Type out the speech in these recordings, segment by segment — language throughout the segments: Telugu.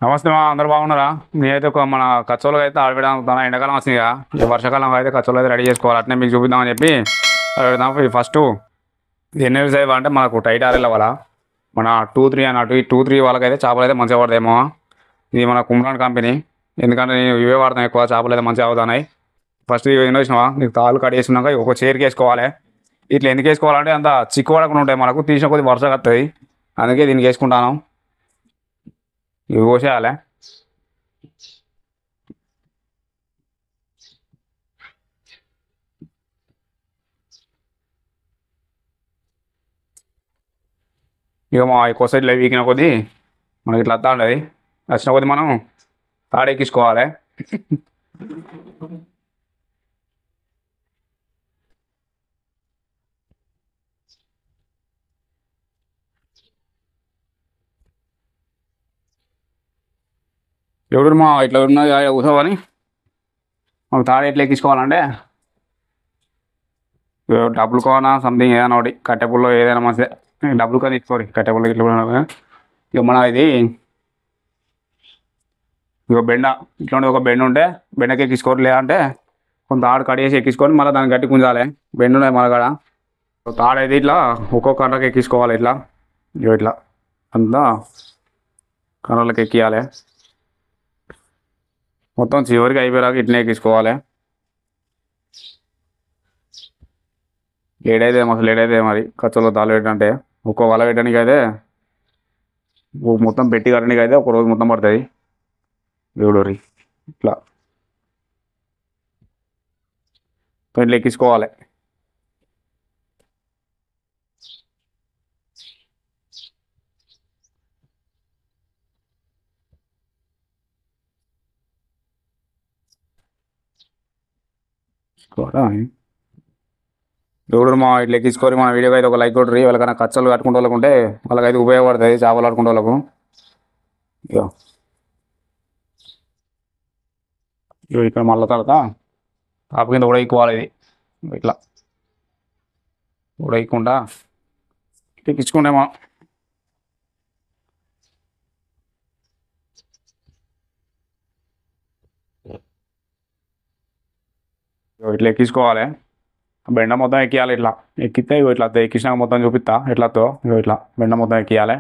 నమస్తే మా అందరు బాగున్నారా? నేనైతే ఒక మన కచ్చోలు అయితే ఆడబెడతాను. ఎండాకాలం వస్తుంది కదా, ఈ వర్షాకాలం అయితే కచ్చోలు అయితే రెడీ చేసుకోవాలి. అట్నే మీకు చూపిద్దామని చెప్పి పెడదాం. ఫస్ట్ ఎన్ని రోజులు అంటే మనకు టైట్ ఆరేళ్ళ వాళ్ళ మన 2-3 అన్నట్టు ఈ 2-3 వాళ్ళకైతే చేపలు అయితే మంచిగా పడతాయేమో. ఇది మన కుమ్రాన్ కంపెనీ. ఎందుకంటే నేను ఇవే వాడతాను ఎక్కువ, చేపలు అయితే మంచిగా అవుతున్నాయి. ఫస్ట్ ఇవి ఎన్నో వచ్చినావా, నీకు తాళ్ళు కట్ చేసినాక ఒక చైర్కి వేసుకోవాలి. ఇట్లా ఎందుకు వేసుకోవాలంటే అంత చిక్కు పడకుండా ఉంటాయి, మనకు తీసిన కొద్ది వర్షం వస్తుంది. అందుకే దీనికి వేసుకుంటాను. ఇవి కోసేయాలి. ఇక మా ఎక్కువ సైడ్లో వీకిన కొద్దీ మనకి ఇట్లా వస్తా ఉండదు. వచ్చిన కొద్దీ మనం తాడెక్కించుకోవాలి. ఎవడు మా ఇట్లా ఉన్నది కూర్చోవని మనకు తాడు ఎట్లా ఎక్కించుకోవాలంటే డబ్బులు కోనా సంథింగ్ ఏదైనా ఒకటి కట్టెపుల్లో ఏదైనా మంచిదే. డబ్బులు కానీ తీసుకోరు కట్టెపుల్లో ఇట్లా కూడా. ఇక మన ఇది ఇక బెండ ఇట్లాంటి ఒక బెండ ఉంటే బెండకి ఎక్కించుకోరు. లేదంటే కొంత తాడు కడిగేసి ఎక్కించుకొని మళ్ళీ దాన్ని గట్టి గుంజాలి. బెండ ఉన్నాయి మన కాడ. తాడు అయితే ఇట్లా ఒక్కొక్క కంటకి ఎక్కించుకోవాలి. ఇట్లా ఇక ఇట్లా అంతా కర్రలకు ఎక్కియాలి. మొత్తం చివరికి అయిపోయాక ఇట్లనే ఎక్కించుకోవాలి. లేట్ అయితే మస్తు లేట్ అయితే మరి ఖర్చులో తాళ్ళు పెట్టంటే ఒక్కో వల పెట్టడానికి అయితే మొత్తం పెట్టి కట్టడానికి అయితే ఒక రోజు మొత్తం పడుతుంది. దేవుడూరి ఇట్లా ఇట్లా ఎక్కించుకోవాలి. దేవుడు మా ఇట్లా ఎక్కించుకొని మన వీడియోకి అయితే ఒక లైక్ కొట్టరు. వాళ్ళకైనా ఖర్చులు కట్టుకుంటే వాళ్ళకు ఉంటే వాళ్ళకైతే ఉపయోగపడుతుంది చేపలు ఆడుకుంటే వాళ్ళకు. ఇగో ఇగో ఇక్కడ మళ్ళీ తర్వాత తాప కింద ఉడైకోవాలి. ఇది ఇట్లా ఉడైకుండా ఎక్కించుకుంటే మనం ఇగో ఇట్లా ఎక్కించుకోవాలి. బెండ మొత్తం ఎక్కియాలి. ఇట్లా ఎక్కితే ఇగో ఇట్లా ఎక్కించినాక మొత్తం చూపిస్తా ఎట్లాతో. ఇగో ఇట్లా బెండ మొత్తం ఎక్కియాలి.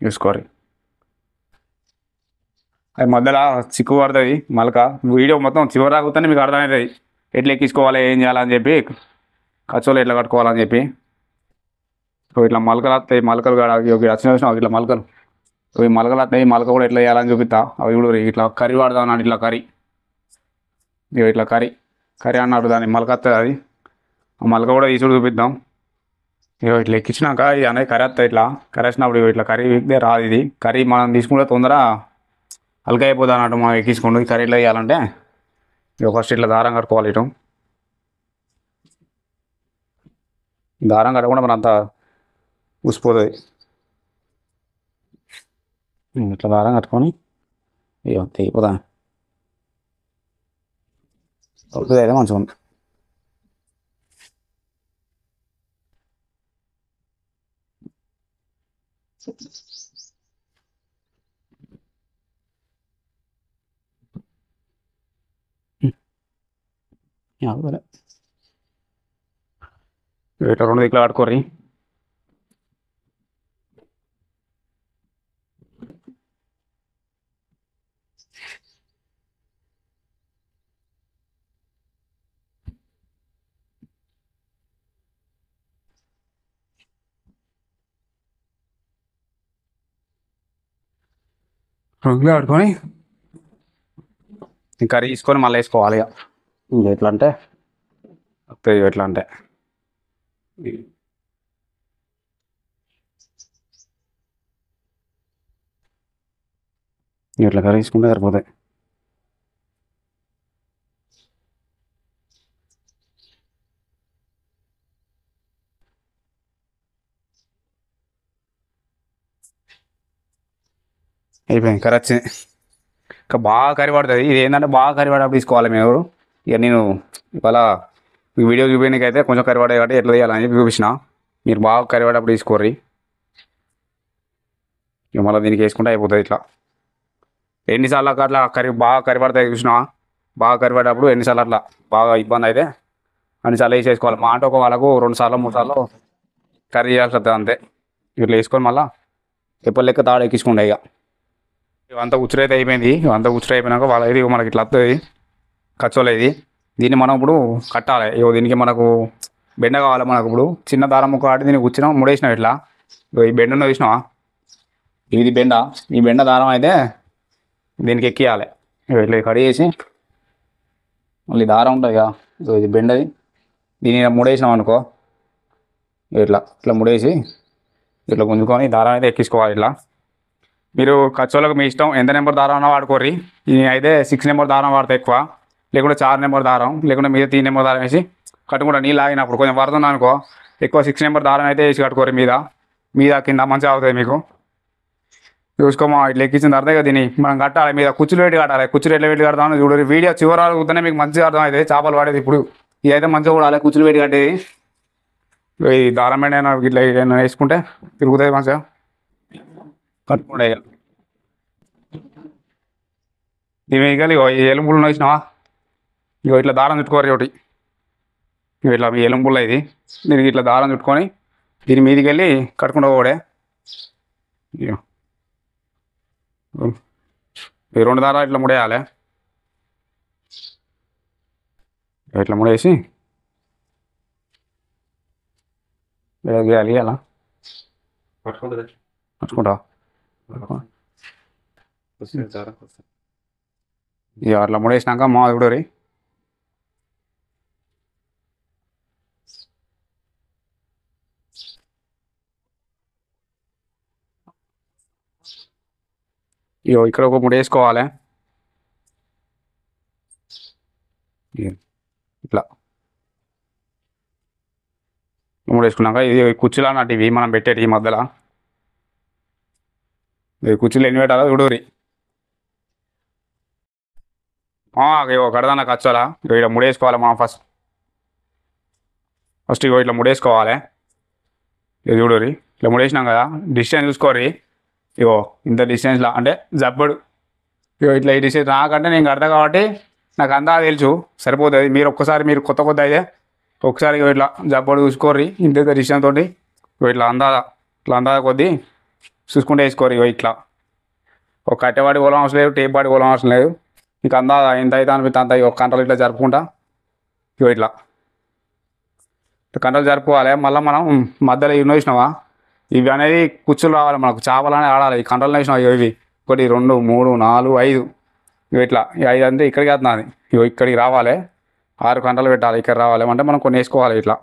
చూసుకోరి అది మధ్యలో చిక్కు పడుతుంది మళ్ళక. వీడియో మొత్తం చివరి రాకపోతే మీకు అర్థమవుతుంది ఎట్లా ఎక్కించుకోవాలి ఏం చేయాలని చెప్పి, ఖర్చులు ఎట్లా కట్టుకోవాలని చెప్పి. సో ఇట్లా మలకలు వస్తాయి. మలకలు కాడ వచ్చిన వచ్చిన ఇట్లా మలకలు, ఈ మలకలు వస్తాయి. ఈ మలక కూడా ఎట్లా చేయాలని చూపిస్తా. అవి కూడా ఇట్లా కర్రీ వాడదాం అన్నాడు. ఇట్లా కర్రీ ఇగో ఇట్లా కర్రీ కర్రీ అన్నాడు. దాన్ని మలక వస్తుంది. అది ఆ మలక కూడా తీసుడు చూపిద్దాం. ఇగో ఇట్లా ఎక్కించినాక ఇది అనేది కర్రీ వస్తుంది. ఇట్లా కర్రీ వచ్చినప్పుడు ఇగో ఇట్లా కర్రీ వీక్తే రాదు. ఇది కర్రీ మనం తీసుకుంటే తొందర హల్కా అయిపోతుంది అన్నట్టు. మనం ఎక్కించుకోండి. కర్రీ ఎట్లా చేయాలంటే ఇక ఫస్ట్ ఇట్లా దారం కట్టుకోవాలి. ఇటు దారం కట్టకుండా మన అంతా ఊసిపోతుంది. ఇట్లా దారం కట్టుకొని ఇక తెగిపోతా అవుతుంది అయితే మంచిగా ఉంది. ఇట్లా రెండు దిక్కులు కట్టుకోర్రి. రంగులు కట్టుకొని కర్రీ తీసుకొని మళ్ళీ వేసుకోవాలి. ఇక ఎట్లా అంటే వస్తుంది. ఎట్లా అంటే ఇట్లా కర్రీ తీసుకుంటే సరిపోతాయి. అయిపోయింది కర్రీ వచ్చింది. ఇంకా బాగా కర్రీ పడుతుంది. ఇది ఏంటంటే బాగా కర్రీ పడేటప్పుడు తీసుకోవాలి మీరు. ఇక నేను ఇవాళ ఈ వీడియో చూపించడానికి అయితే కొంచెం కర్రీ పడే కాబట్టి ఎట్లా తీయాలని చెప్పి చూపించిన. మీరు బాగా కర్రీ పడేటప్పుడు తీసుకోర్రి. ఇక మళ్ళీ దీనికి వేసుకుంటే అయిపోతుంది. ఇట్లా ఎన్నిసార్లు అట్లా బాగా కరిపడతాయి చూసినావా, బాగా కరిపడేటప్పుడు ఎన్నిసార్లు అట్లా బాగా ఇబ్బంది అయితే అన్నిసార్లు వేసేసుకోవాలి. మా అంటే ఒక వాళ్ళకు 2 సార్లు 3 సార్లు కర్రీ చేయాల్సి వస్తుంది అంతే. ఇట్లా వేసుకొని మళ్ళీ ఎప్పుడు లెక్క తాడు ఎక్కించుకుంటాయి. ఇక ఇవంతా ఉచ్చురైతే అయిపోయింది. ఇవంతా ఉచ్చురు అయిపోయినాక వాళ్ళ ఇది మనకి ఇట్లా వస్తుంది కచ్చోలేదు. దీన్ని మనం ఇప్పుడు కట్టాలి. దీనికి మనకు బెండ కావాలి. మనకు ఇప్పుడు చిన్న దారం ముక్క కాటి దీనికి కూర్చున్నాం ముడేసినాం ఇట్లా. ఈ బెండను చూసినావా, ఇది బెండ. ఈ బెండ దారం అయితే దీనికి ఎక్కియాలి. ఇట్లా కడి చేసి మళ్ళీ దారం ఉంటుంది కదా, ఇది బెండది, దీన్ని ముడేసినాం అనుకో, ఇట్లా ఇట్లా ముడేసి ఇట్లా గుంజుకొని దారం అయితే ఎక్కించుకోవాలి. ఇట్లా మీరు ఖర్చులకు మీ ఇష్టం, ఎంత నెంబర్ దారం అన్నా వాడుకోర్రి. ఇది అయితే 6 నెంబర్ దారం వాడితే ఎక్కువ, లేకుంటే 4 నెంబర్ దారం, లేకుంటే మీద 3 నెంబర్ దారం వేసి కట్టుకుంటా. నీళ్ళు ఆగినప్పుడు కొంచెం వరదన్నా అనుకో ఎక్కువ 6 నెంబర్ దారం అయితే వేసి కట్టుకోరు. మీద మీద కింద మంచిగా అవుతుంది మీకు. చూసుకోమా ఇట్లా ఎక్కించిన తర్వాత ఇక దీన్ని మనం కట్టాలి. మీద కుచ్చులు పెట్టి కట్టాలి. కుచ్చులు ఎట్లా పెట్టి కడతామని చూడరు. వీడియో చివరాలు కూర్చొనే మీకు మంచిగా అర్థం అవుతుంది చేపలు పడేది. ఇప్పుడు ఇదైతే మంచిగా కూడా కుచ్చులు పెట్టి కట్టేది. ఈ దారం మీద ఇట్లా ఏమైనా వేసుకుంటే తిరుగుతుంది మంచిగా కట్టుకుంటే. ఇక దీని ఇక ఈ ఎలుంపులు వేసినావా, ఇగో ఇట్లా దారం చుట్టుకోరు ఒకటి. ఇట్లా మీ ఎలుంపుల్లో ఇది, దీనికి ఇట్లా దారం చుట్టుకొని దీని మీదకి వెళ్ళి కట్టుకుంటూ పోడే. ఇక ఈ 2 దారాలు ఇట్లా ముడేయాలి. ఇట్లా ముడేసి వేయాలి. అలా పట్టుకుంటా ఇక అట్లా ముడేసినాక మా ఇప్పుడు ఇగో ఇక్కడ ఒక ముడి వేసుకోవాలి. ఇట్లా ముడి వేసుకున్నాక ఇది కుర్చీలు అన్నట్టు ఇవి మనం పెట్టేటి ఈ మధ్యలో. ఇది కుర్చీలు ఎన్ని పెట్టాలో చూడూరి. ఇగో కడదానా కచ్చాలా. ఇగో ఇట్లా ముడి వేసుకోవాలి. మనం ఫస్ట్ ఇగో ఇట్లా ముడి వేసుకోవాలి. ఇది చూడూరి. ఇట్లా ముడి వేసినాం కదా, డిస్టెన్స్ చూసుకోరి. ఇగో ఇంత డిస్టెన్స్లో అంటే జబ్బడు. ఇగో ఇట్లా ఈ డిస్టెన్స్ నాకంటే నేను కడతా కాబట్టి నాకు అందా తెలుసు సరిపోతుంది. మీరు ఒక్కసారి మీరు కొత్త అయితే ఒకసారి ఇట్లా జబ్బడు చూసుకోర్రి. ఇంత డిస్టెన్స్ తోటి ఇట్లా అందాద కొద్దీ చూసుకుంటే వేసుకోరు. ఇట్లా ఒక కట్టెవాడి పోలం అవసరం లేదు, టేప్ వాడి పోలం అవసరం లేదు. మీకు అందాద ఎంత అయితే అనిపిస్తే అంత ఒక కంట్రోల్ ఇట్లా జరుపుకుంటా ఇట్లా కంట్రోల్ జరుపుకోవాలి. మళ్ళీ మనం మధ్యలో ఇవి వేసినావా, ఇవి అనేది కుచ్చులు రావాలి మనకు, చేపలు అనేది ఆడాలి. ఈ కంట్రోల్ వేసినావు ఇవి 1 2 3 4 5 ఇట్లా 5 అంటే ఇక్కడికి వస్తున్నాను. ఇక్కడికి రావాలి. 6 కంట్రోల్ పెట్టాలి. ఇక్కడ రావాలి అంటే మనం కొన్ని వేసుకోవాలి. ఇట్లా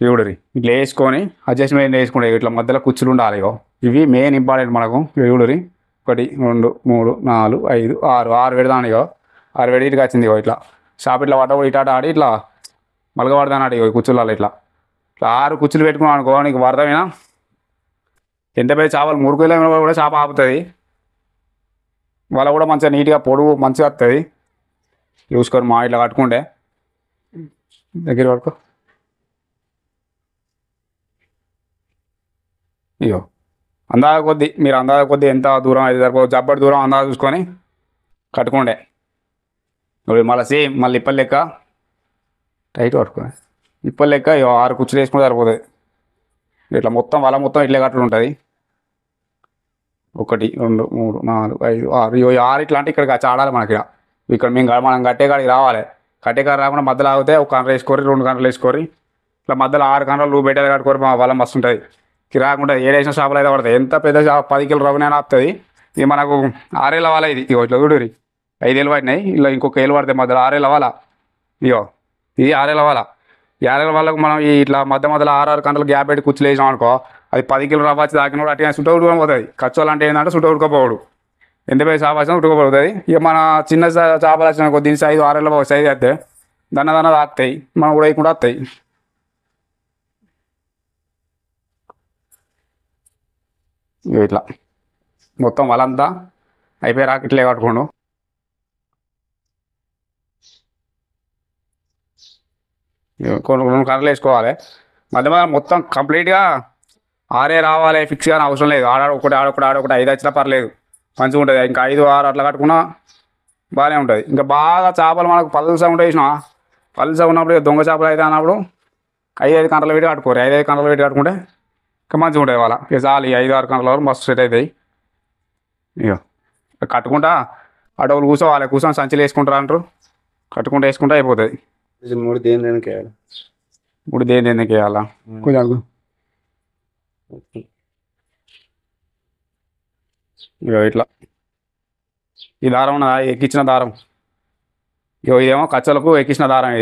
చూడరి. ఇట్లా వేసుకొని అడ్జస్ట్మెంట్ వేసుకుంటే ఇట్లా మధ్యలో కుచ్చులు ఉండాలి. ఇవి మెయిన్ ఇంపార్టెంట్ మనకు. చూడరి. 1 2 3 4 5 6 పెడతాను. 6 పెడితే ఇటుకి వచ్చింది. ఇట్లా షాప్ ఇట్లా పట్ట ఇటాట ఆడి ఇట్లా మలగ పడతాను. కుచ్చులలో ఇట్లా 6 కుచ్చులు పెట్టుకున్నాను అనుకో, నీకు వరదమైనా ఎంత పెద్ద చేపలు 3 కిలోమీటర్లు కూడా చేప ఆపుతుంది. వాళ్ళ కూడా మంచిగా నీట్గా పొడుగు మంచిగా వస్తుంది. చూసుకొని మా ఇట్లా కట్టుకుంటే దగ్గర పడుకో. ఇగో అందాజ కొద్దీ మీరు అందాజ కొద్దీ ఎంత దూరం అయితే సరిపో జబ్బడి దూరం అందాజ చూసుకొని కట్టుకుండే. మళ్ళీ సేమ్ మళ్ళీ ఇప్పటి లెక్క టైట్ పట్టుకో. ఇప్పటి లెక్క 6 కుచ్చులు వేసుకుంటే సరిపోతుంది. ఇట్లా మొత్తం వల మొత్తం ఇట్లే కట్టలు ఉంటుంది. 1 2 3 4 5 6 6 ఇట్లా అంటే ఇక్కడికి ఆడాలి మనకి. ఇక్కడ మనం కట్టే కాడికి రావాలి. కట్టే కాడ రాకుండా మధ్యలో ఆగితే 1 కంట్ర వేసుకోరి, 2 కంట్రలు వేసుకోరి. ఇట్లా మధ్యలో 6 కంట్రలు నువ్వు పెట్టేది కట్టుకోరి. మా వల మస్తు ఉంటుంది. కిరాకుండా ఏడేసిన చేపలు అయితే పడతాయి. ఎంత పెద్ద చేప 10 కిలో రవ్వనైనా ఆపుతుంది. ఇది మనకు 6 ఏళ్ళ వాళ్ళ. ఇది ఇట్లా చూడరి. 5 ఏళ్ళు పడినాయి. ఇలా ఇంకొక ఏళ్ళు పడతాయి మధ్యలో. 6 ఏళ్ళ వాళ్ళ. ఇది 6 ఏళ్ళ వాళ్ళ. 6 ఏళ్ళ వాళ్ళకు మనం ఇట్లా మధ్యలో 6 కంట్రలు గ్యాప్ పెట్టి కుచ్చులు వేసాం అనుకో, అది 10 కిలో రవ్వ వచ్చి దాకిన కూడా అట్లా సుట్ట ఉడుకొని పోతుంది. ఖర్చులు అంటే ఏంటంటే సుట్ట ఉడకపోవడు. ఎంత పెద్ద చేప వచ్చినా ఉడకపోతుంది. ఇక మన చిన్న చేపలు వచ్చిన కొద్ది సైజు 6 ఏళ్ళ సైజు అయితే దన్న తాకుతాయి. మనం కూడా వేయకుండా వస్తాయి. ఇట్లా మొత్తం వలంతా అయిపోయి రాక ఇట్లే కట్టుకోండు. కొన్ని 2 కర్రలు వేసుకోవాలి. మధ్య మొత్తం కంప్లీట్గా 6 రావాలి ఫిక్స్గా అవసరం లేదు. ఆడొకటి 5 వచ్చినా పర్లేదు. మంచిగా ఉంటుంది. ఇంకా 5, 6 అట్లా కట్టుకున్నా బాగానే ఉంటుంది. ఇంకా బాగా చేపలు మనకు పలుసగా ఉంటాయి చూసినా, పలుసగా ఉన్నప్పుడు ఇక దొంగ చేపలు అయితే అన్నప్పుడు 5 కంటలు పెట్టి కట్టుకోరు. 5 కంటలు పెట్టి కట్టుకుంటే ఇంకా మంచిగా ఉంటుంది వాళ్ళ. ఇక చాలు ఈ 5, 6 కంటల వరకు మస్తు సెట్ అవుతాయి. ఇక కట్టుకుంటా అడవులు కూర్చోవాలి, కూర్చొని సంచులు వేసుకుంటారు అంటారు, కట్టుకుంటూ వేసుకుంటా అయిపోతుంది. 3 దేని దేనికి వేయాలి? ఇప్పుడు దేని ఎందుకు వేయాలా కొంచెం ఇక ఇట్లా ఈ దారం ఉన్నదా ఎక్కించిన దారం, ఇక ఇదేమో కచ్చలకు ఎక్కించిన దారం.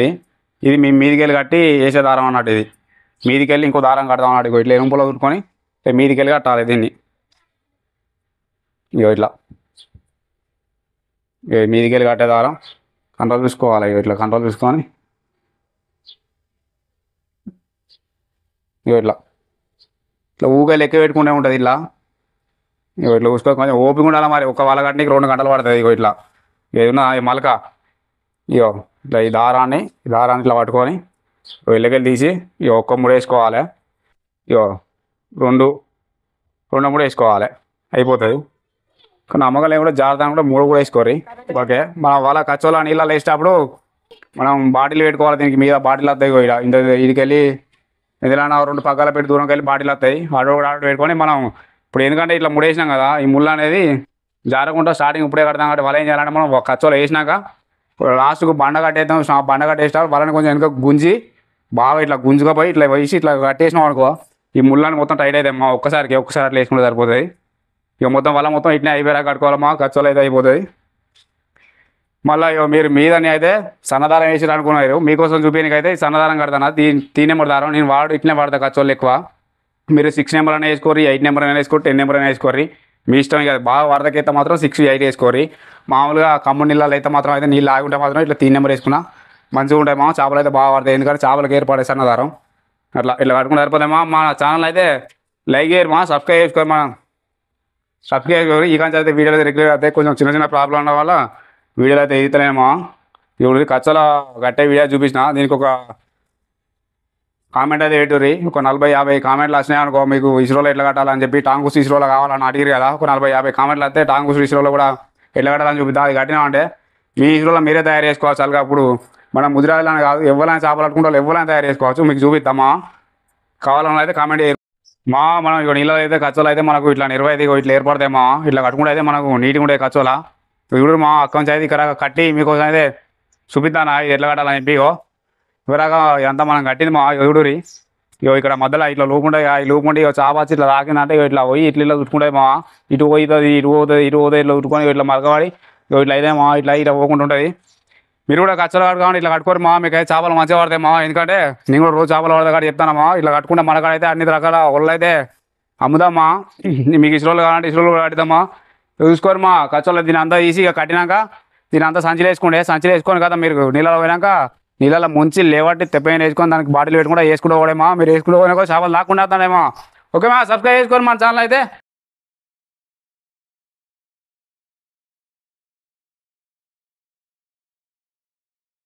ఇది మేము మీదికి వెళ్ళి కట్టి వేసే దారం అన్నట్టు. ఇది మీదికి వెళ్ళి ఇంకో దారం కడదాం అన్నట్టు. ఇట్లా ఎరుంపులో ఊరుకొని మీదికి వెళ్ళి కట్టాలి దీన్ని. ఇక ఇట్లా మీదికి వెళ్ళి కట్టే దారం కంట్రోల్ చూసుకోవాలి. ఇట్లా కంట్రోల్ చూసుకొని ఇట్లా ఇట్లా ఊగా లెక్క పెట్టుకుంటే ఉంటుంది. ఇట్లా ఇట్లా చూసుకో, కొంచెం ఓపిక ఉండాలి మరి. ఒక వల కట్టడానికి 2 గంటలు పడుతుంది. ఇట్లా ఏదన్నా మలక ఇట్లా ఈ దారాన్ని ఇట్లా పట్టుకొని వెళ్ళకెళ్ళి తీసి ఒక్క ముడి వేసుకోవాలి. ఇగో 2 3 వేసుకోవాలి, అయిపోతుంది. కానీ అమ్మగారు కూడా జాగ్రత్తగా కూడా 3 కూడా వేసుకోరు. ఓకే, మన వాళ్ళ కచ్చోలా నీళ్ళలో వేసేటప్పుడు మనం బాటిల్ పెట్టుకోవాలి. దీనికి మీద బాటిల్ వస్తాయి. ఇంత ఇదికెళ్ళి ఎందులో 2 పక్కల పెట్టి దూరంకి వెళ్ళి బాటిల్ వస్తాయి. ఆడ పెట్టుకొని మనం ఇప్పుడు ఎందుకంటే ఇట్లా ముడేసినాం కదా, ఈ ముళ్ళు అనేది జారకుండా స్టార్టింగ్ ఇప్పుడే కడతాం కాబట్టి వాళ్ళు ఏం చేయాలంటే మనం ఒక కచ్చోలో వేసినాక లాస్ట్కు బండ కట్టేద్దాం. బండ కట్టేసినప్పుడు వాళ్ళని కొంచెం వెనుక గుంజి బాగా ఇట్లా గుంజుకపోయి ఇట్లా వేసి ఇట్లా కట్టేసినాం అనుకో, ఈ ముళ్ళని మొత్తం టైట్ అవుతాయి. ఒక్కసారి అట్లా వేసుకుంటే సరిపోతుంది. ఇక మొత్తం వల్ల మొత్తం ఇట్లా అయిపోయాక కట్టుకోవాలమ్మా, కచ్చోలు అయితే అయిపోతుంది. మళ్ళీ మీరు మీదని అయితే సన్నదారం వేసి అనుకున్నారు, మీకోసం చూపించడానికి అయితే సన్నదారం కడతాను. 3 నెంబర్ దారం నేను ఇట్లనే వాడతా కచ్చోళ్ళు ఎక్కువ. మీరు 6 నెంబర్ అయినా వేసుకోరి, 8 నెంబర్ అయినా వేసుకోరి, 10 నెంబర్ అయినా వేసుకోరి, మీ ఇష్టం. ఇక బాగా వరదకైతే మాత్రం 6, 8 వేసుకోరి. మామూలుగా కమ్ముడు నీళ్ళు అయితే మాత్రం అయితే నీళ్ళు ఆగుంటే మాత్రం ఇట్లా 3 నెంబర్ వేసుకున్నా మంచిగా ఉంటాయి. చేపలు అయితే బాగా పడతాయి, ఎందుకంటే చేపలకు ఏర్పడే సన్నదారం. ఇట్లా కట్టుకుంటే సరిపోతాయి. మన ఛానల్ అయితే లైక్ చేయరు, సబ్స్క్రైబ్ చేసుకోరు. సబ్స్క్రైబ్ చేసుకోరు. ఈ కానీ అయితే వీడియోలు అయితే రెగ్యులర్ అయితే కొంచెం చిన్న ప్రాబ్లం ఉండడం వల్ల వీడియోలు అయితే ఎదుగుతలేమో. ఇప్పుడు కచ్చల గట్టే వీడియో చూపించిన, దీనికి ఒక కామెంట్ అయితే పెట్టుర్రి. ఒక 40-50 కామెంట్లు వచ్చినాయి అనుకో, మీకు ఇస్రోలో ఎట్లా కట్టాలని చెప్పి, టాంగుస్ ఇస్రోలో కావాలని అడిగారు కదా, ఒక 40-50 కామెంట్లు వస్తే టాంగుస్ ఇస్రోలో కూడా ఎట్లా కట్టాలని చూపిద్దాం. అది కట్టినామంటే మీ ఇస్రోలో మీరే తయారు చేసుకోవచ్చు. అలాగే అప్పుడు మనం ముదిరాలని కాదు, ఎవరైనా చేపలు పట్టుకుంటారు, ఎవరైనా తయారు చేసుకోవచ్చు. మీకు చూపిద్దామా, కావాలని అయితే కామెంట్ చేయరు. మనం ఇక్కడ నీళ్ళలో అయితే కచ్చోలు అయితే మనకు ఇట్లా నిర్వహిత ఇట్లా ఏర్పడతాయి. ఇట్లా కట్టుకుంటే అయితే మనకు నీట్గా ఉండే కచ్చోలా. ఇప్పుడు అక్కడి నుంచి అయితే ఇక్కడ కట్టి మీకోసం అయితే చూపిద్దానా ఇది ఎట్లా కట్టాలని చెప్పి. ఇవరాగా ఇదంతా మనం కట్టింది ఎవడూరి. ఇక్కడ మధ్యలో ఇట్లా లూపుంటాయి, ఈ లూపుంటే చాపచ్చి ఇట్లా తాకిందంటే ఇట్లా పోయి ఇట్లా చుట్టుకుంటాయి. ఇటు పోతుంది, ఇటు పోతుంది, ఇట్లా ఉట్టుకొని ఇట్లా మరకబడి ఇట్లా అయితే ఇట్లా పోకుండా ఉంటుంది. మీరు కూడా కచ్చలు కట్టుకోండి, ఇట్లా కట్టుకోరు. మీకు అయితే చేపలు మంచిగా పడతాయి. ఎందుకంటే నేను కూడా రోజు చేపలు పడతా కాబట్టి చెప్తానమ్మా. ఇట్లా కట్టుకుంటే మనకాడైతే అన్ని రకాల ఒళ్ళు అయితే అమ్ముదామా. మీకు ఇసురోలు కావాలంటే ఇసురోలు కూడా కట్టుదామా, చూసుకోరు. కచ్చలు దీని అంతా తీసి ఇక కట్టినాక దీని అంతా సంచులు వేసుకొని కదా మీరు నీళ్ళలో పోయినాక నీళ్ళలో ముంచి లేవట్టి తెప్పైన వేసుకొని దానికి బాటిల్ పెట్టుకుంటా వేసుకుంటూ పోడేమా. మీరు వేసుకుంటూ పోయినా చేపలు దాక్కుండా వస్తాడేమో. ఓకేమా, సబ్స్క్రైబ్ చేసుకోండి మన ఛానల్ అయితే.